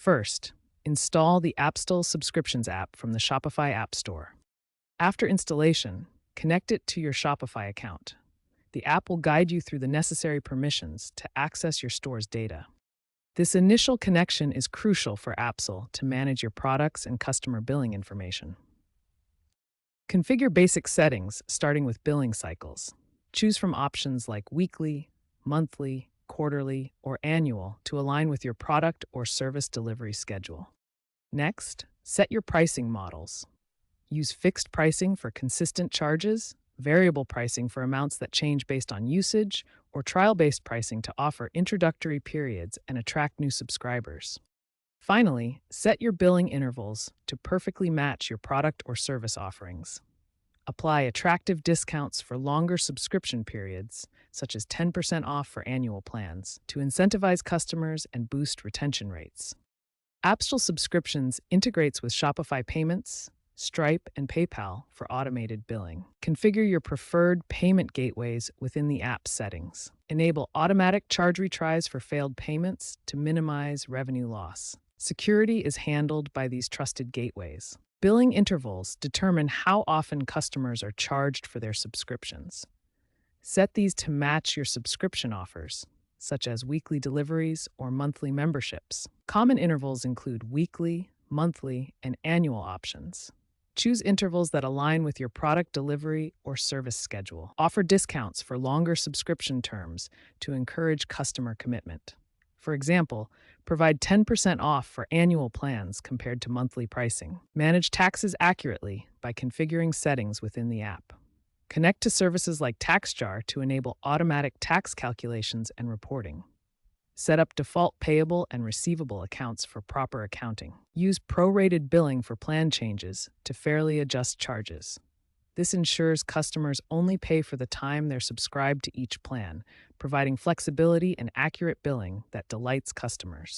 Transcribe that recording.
First, install the Appstle Subscriptions app from the Shopify App Store. After installation, connect it to your Shopify account. The app will guide you through the necessary permissions to access your store's data. This initial connection is crucial for Appstle to manage your products and customer billing information. Configure basic settings, starting with billing cycles. Choose from options like weekly, monthly, quarterly, or annual to align with your product or service delivery schedule. Next, set your pricing models. Use fixed pricing for consistent charges, variable pricing for amounts that change based on usage, or trial-based pricing to offer introductory periods and attract new subscribers. Finally, set your billing intervals to perfectly match your product or service offerings. Apply attractive discounts for longer subscription periods, such as 10% off for annual plans, to incentivize customers and boost retention rates. Appstle Subscriptions integrates with Shopify Payments, Stripe, and PayPal for automated billing. Configure your preferred payment gateways within the app settings. Enable automatic charge retries for failed payments to minimize revenue loss. Security is handled by these trusted gateways. Billing intervals determine how often customers are charged for their subscriptions. Set these to match your subscription offers, such as weekly deliveries or monthly memberships. Common intervals include weekly, monthly, and annual options. Choose intervals that align with your product delivery or service schedule. Offer discounts for longer subscription terms to encourage customer commitment. For example, provide 10% off for annual plans compared to monthly pricing. Manage taxes accurately by configuring settings within the app. Connect to services like TaxJar to enable automatic tax calculations and reporting. Set up default payable and receivable accounts for proper accounting. Use prorated billing for plan changes to fairly adjust charges. This ensures customers only pay for the time they're subscribed to each plan, providing flexibility and accurate billing that delights customers.